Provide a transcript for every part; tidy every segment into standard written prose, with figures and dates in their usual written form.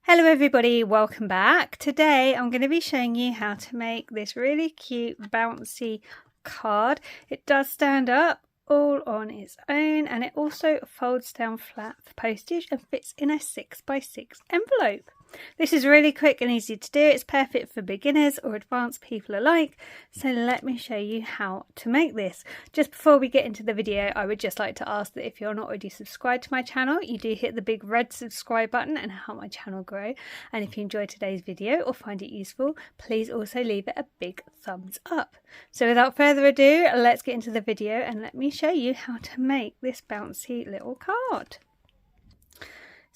Hello everybody, welcome back. Today I'm going to be showing you how to make this really cute bouncy card. It does stand up all on its own and it also folds down flat for postage and fits in a 6x6 envelope. This is really quick and easy to do. It's perfect for beginners or advanced people alike. So let me show you how to make this. Just before we get into the video, I would just like to ask that if you're not already subscribed to my channel, you do hit the big red subscribe button and help my channel grow. And if you enjoyed today's video or find it useful, please also leave it a big thumbs up. So without further ado, let's get into the video and let me show you how to make this bouncy little card.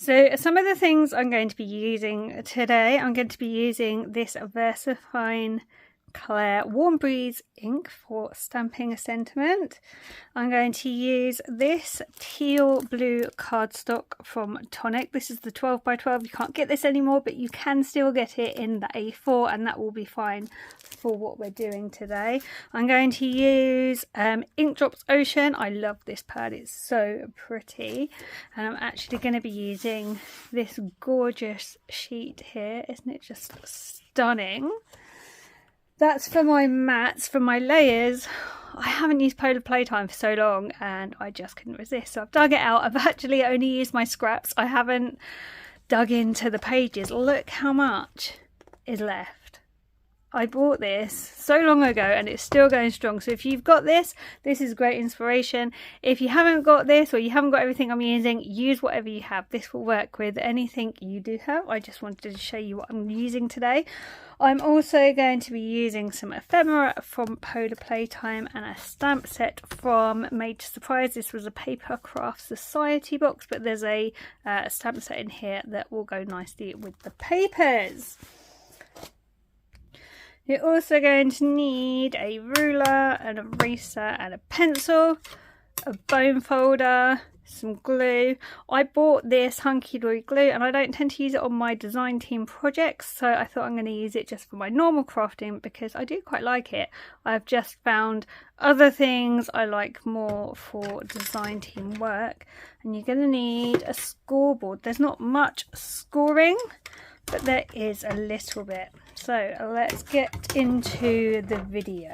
So some of the things I'm going to be using today, I'm going to be using this VersaFine Clair Warm Breeze ink for stamping a sentiment. I'm going to use this teal blue cardstock from Tonic. This is the 12x12. You can't get this anymore, but you can still get it in the A4 and that will be fine for what we're doing today. I'm going to use Ink Drops Ocean. I love this pad, it's so pretty. And I'm actually going to be using this gorgeous sheet here. Isn't it just stunning? That's for my mats. For my layers, I haven't used Polar Playtime for so long and I just couldn't resist. So I've dug it out. I've actually only used my scraps. I haven't dug into the pages. Look how much is left. I bought this so long ago and it's still going strong. So if you've got this, this is great inspiration. If you haven't got this or you haven't got everything I'm using, use whatever you have. This will work with anything you do have. I just wanted to show you what I'm using today. I'm also going to be using some ephemera from Polar Playtime and a stamp set from Made to Surprise. This was a Paper Craft Society box, but there's a stamp set in here that will go nicely with the papers. You're also going to need a ruler, an eraser and a pencil, a bone folder, some glue. I bought this Hunky Dory glue and I don't tend to use it on my design team projects, so I thought I'm going to use it just for my normal crafting because I do quite like it. I've just found other things I like more for design team work. And you're going to need a scoreboard. There's not much scoring, but there is a little bit. So let's get into the video.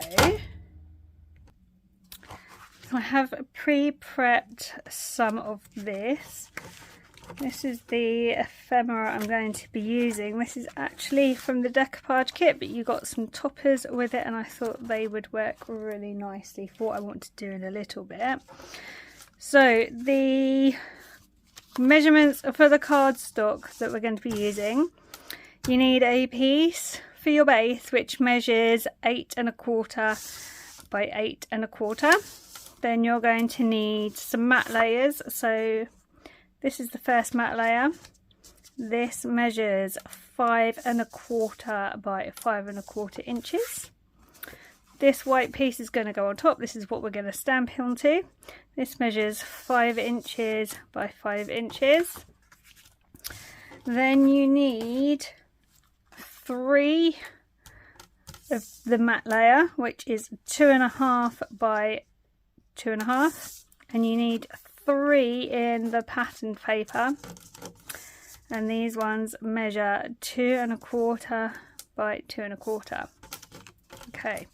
I have pre-prepped some of this. This is the ephemera I'm going to be using. This is actually from the decoupage kit, but you got some toppers with it and I thought they would work really nicely for what I want to do in a little bit. So the measurements for the cardstock that we're going to be using. You need a piece for your base which measures 8 1/4 by 8 1/4. Then you're going to need some matte layers. So this is the first matte layer. This measures 5 1/4 by 5 1/4 inches. This white piece is going to go on top. This is what we're going to stamp onto. This measures 5 inches by 5 inches. Then you need 3 of the matte layer, which is 2 1/2 by 2 1/2, and you need 3 in the pattern paper, and these ones measure 2 1/4 by 2 1/4. Okay,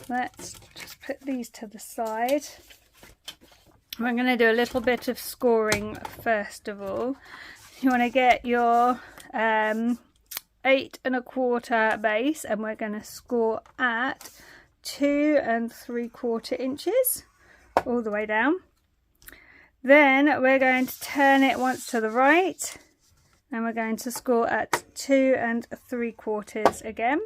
let's just put these to the side. We're going to do a little bit of scoring first of all. You want to get your 8 1/4 base and we're going to score at 2 3/4 inches all the way down. Then we're going to turn it once to the right and we're going to score at 2 3/4 again.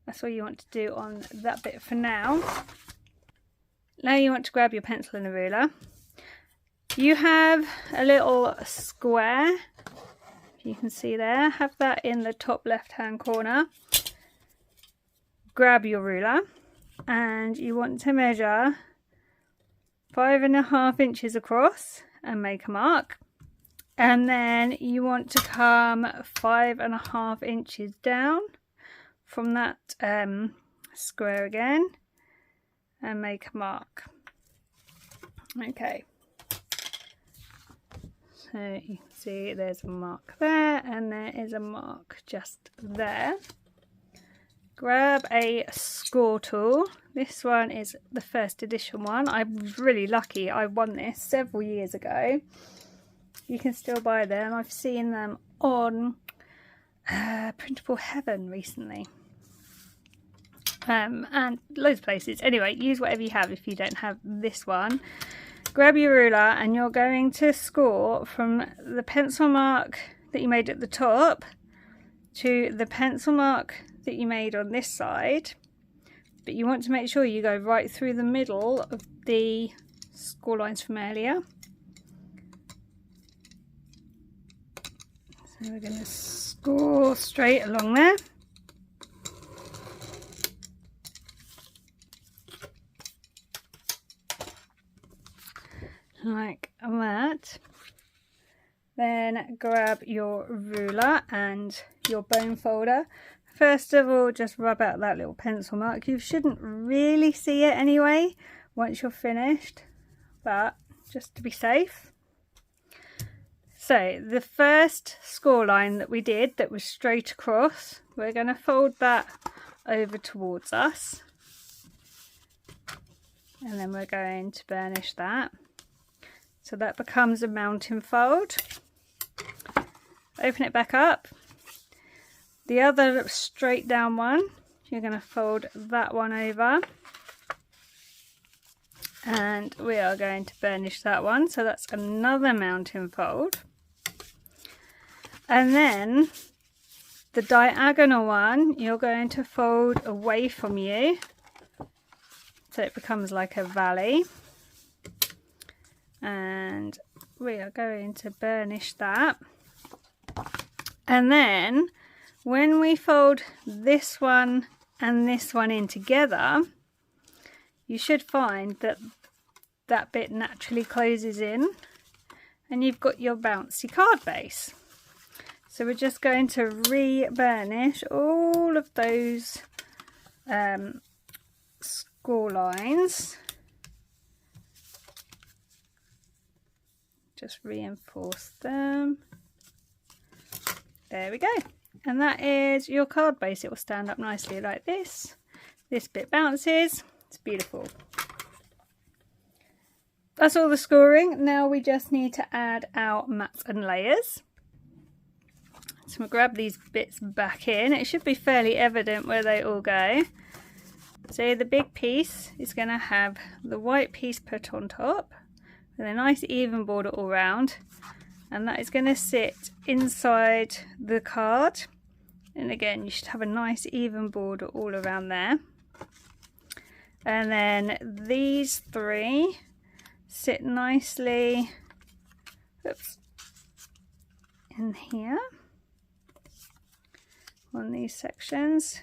That's all you want to do on that bit for now. Now you want to grab your pencil and a ruler. You have a little square, you can see there, have that in the top left hand corner. Grab your ruler and you want to measure 5 1/2 inches across and make a mark, and then you want to come 5 1/2 inches down from that square again and make a mark. Okay, So you can see there's a mark there and there is a mark just there. Grab a score tool. This one is the first edition one. I was really lucky. I won this several years ago. You can still buy them. I've seen them on Printable Heaven recently. And loads of places. Anyway, use whatever you have if you don't have this one. Grab your ruler and you're going to score from the pencil mark that you made at the top to the pencil mark that you made on this side, but you want to make sure you go right through the middle of the score lines from earlier. So we're going to score straight along there. Like that. Then grab your ruler and your bone folder. First of all, just rub out that little pencil mark. You shouldn't really see it anyway once you're finished, but just to be safe. So the first score line that we did that was straight across, we're going to fold that over towards us. And then we're going to burnish that. So that becomes a mountain fold. Open it back up. The other straight down one, you're going to fold that one over. And we are going to burnish that one. So that's another mountain fold. And then the diagonal one, you're going to fold away from you. So it becomes like a valley. And we are going to burnish that. And then when we fold this one and this one in together, you should find that that bit naturally closes in and you've got your bouncy card base. So we're just going to re-burnish all of those score lines. Just reinforce them. There we go. And that is your card base. It will stand up nicely like this. This bit bounces. It's beautiful. That's all the scoring. Now we just need to add our mats and layers. So we'll grab these bits back in. It should be fairly evident where they all go. So the big piece is going to have the white piece put on top with a nice even border all round. And that is going to sit inside the card. And again, you should have a nice even border all around there. And then these three sit nicely, oops, in here on these sections.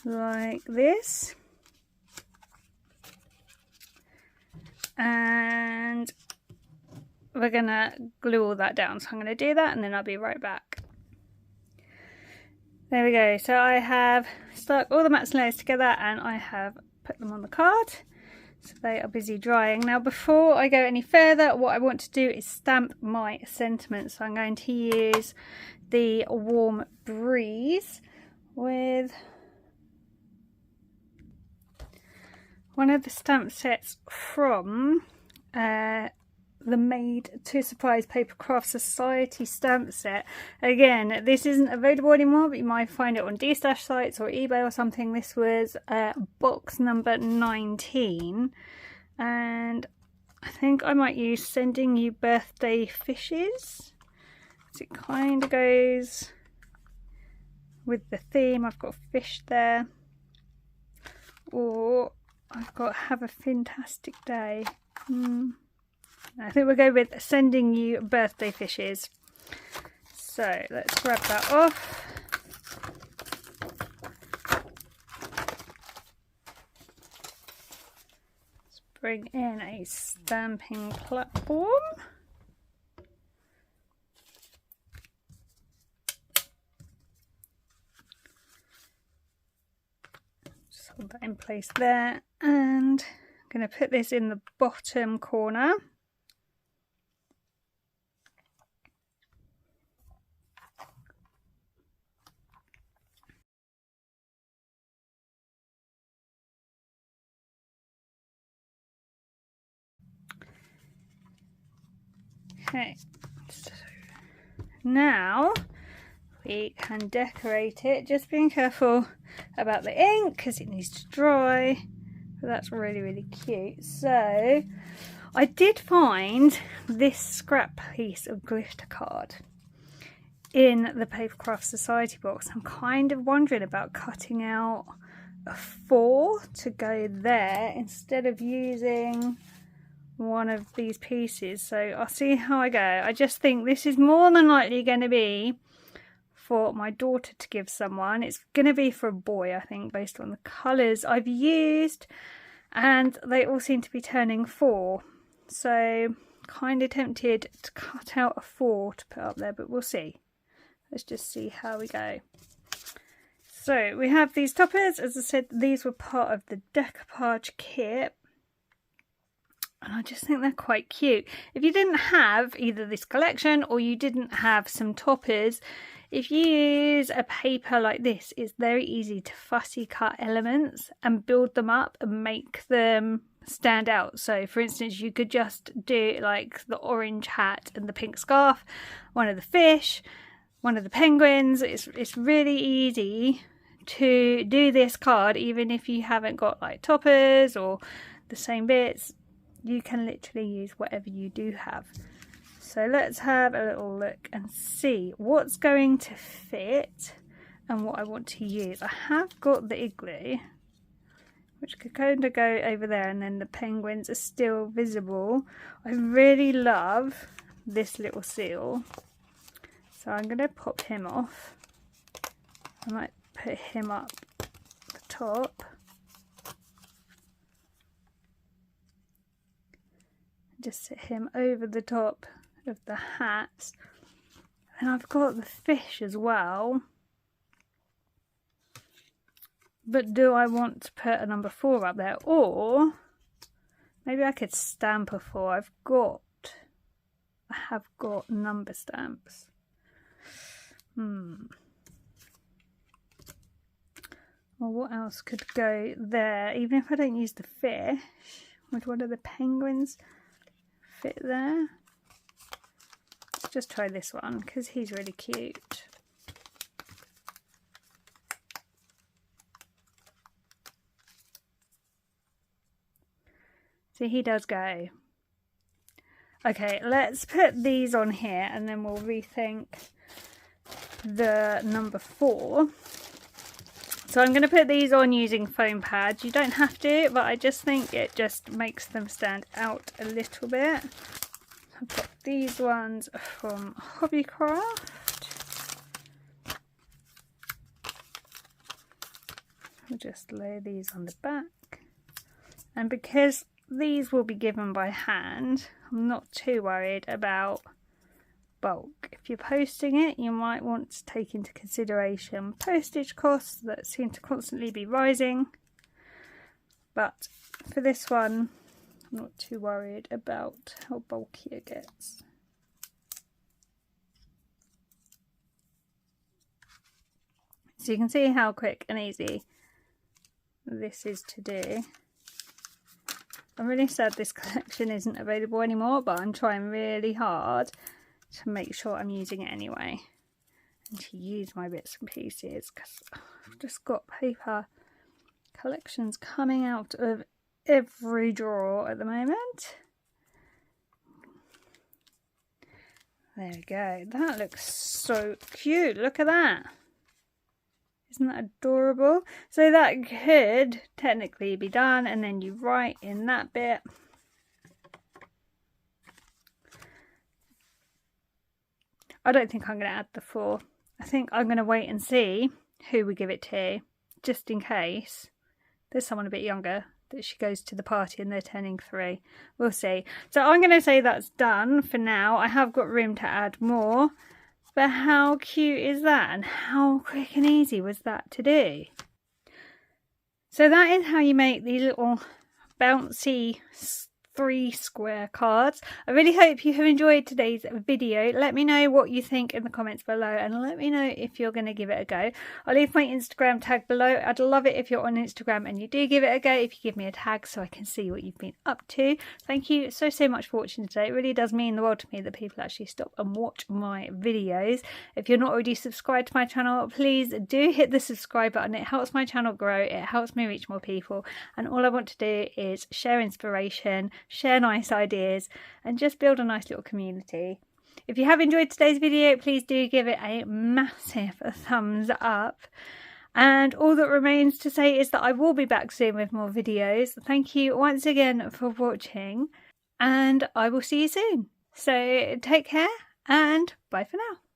Like this. And we're going to glue all that down. So I'm going to do that and then I'll be right back. There we go. So I have stuck all the mats and layers together and I have put them on the card. So they are busy drying. Now before I go any further, what I want to do is stamp my sentiments. So I'm going to use the Warm Breeze with one of the stamp sets from the Made to Surprise Paper Craft Society stamp set. Again, this isn't available anymore, but you might find it on D-Stash sites or eBay or something. This was box number 19, and I think I might use Sending You Birthday Fishes. So it kind of goes with the theme. I've got a fish there, or I've got Have a Fantastic Day. I think we'll go with Sending You Birthday Fishes. So let's grab that off. Let's bring in a stamping platform. Just hold that in place there and going to put this in the bottom corner. Okay, so now we can decorate it, just being careful about the ink because it needs to dry, but that's really cute. So I did find this scrap piece of glitter card in the Papercraft Society box. I'm kind of wondering about cutting out a 4 to go there instead of using one of these pieces. So I'll see how I go. I just think this is more than likely going to be for my daughter to give someone. It's going to be for a boy, I think, based on the colours I've used, and they all seem to be turning 4, so kind of tempted to cut out a 4 to put up there, but we'll see. Let's just see how we go. So we have these toppers. As I said, these were part of the decoupage kit, and I just think they're quite cute. If you didn't have either this collection or you didn't have some toppers, if you use a paper like this, it's very easy to fussy cut elements and build them up and make them stand out. So for instance, you could just do like the orange hat and the pink scarf, one of the fish, one of the penguins. It's really easy to do this card even if you haven't got like toppers or the same bits. You can literally use whatever you do have. So let's have a little look and see what's going to fit and what I want to use. I have got the igloo, which could kind of go over there, and then the penguins are still visible. I really love this little seal, so I'm going to pop him off. I might put him up the top. Just sit him over the top of the hats. And I've got the fish as well. But do I want to put a number 4 up there? Or maybe I could stamp a 4. I have got number stamps. Well, what else could go there? Even if I don't use the fish, would one of the penguins fit there? Let's just try this one because he's really cute. See, he does go. Okay, let's put these on here and then we'll rethink the number 4. So I'm going to put these on using foam pads. You don't have to, but I just think it just makes them stand out a little bit. I've got these ones from Hobbycraft. I'll just lay these on the back. And because these will be given by hand, I'm not too worried about bulk. If you're posting it, you might want to take into consideration postage costs that seem to constantly be rising, but for this one I'm not too worried about how bulky it gets. So you can see how quick and easy this is to do. I'm really sad this collection isn't available anymore, but I'm trying really hard to make sure I'm using it anyway and to use my bits and pieces, because I've just got paper collections coming out of every drawer at the moment. There we go. That looks so cute. Look at that. Isn't that adorable? So that could technically be done, and then you write in that bit. I don't think I'm going to add the 4. I think I'm going to wait and see who we give it to, just in case there's someone a bit younger that she goes to the party and they're turning 3. We'll see. So I'm going to say that's done for now. I have got room to add more, but how cute is that? And how quick and easy was that to do? So that is how you make these little bouncy 3 square cards. I really hope you have enjoyed today's video. Let me know what you think in the comments below, and let me know if you're going to give it a go. I'll leave my Instagram tag below. I'd love it if you're on Instagram and you do give it a go, if you give me a tag so I can see what you've been up to. Thank you so much for watching today. It really does mean the world to me that people actually stop and watch my videos. If you're not already subscribed to my channel, please do hit the subscribe button. It helps my channel grow, it helps me reach more people, and all I want to do is share inspiration, share nice ideas, and just build a nice little community. If you have enjoyed today's video, please do give it a massive thumbs up. And all that remains to say is that I will be back soon with more videos. Thank you once again for watching, and I will see you soon. So take care and bye for now.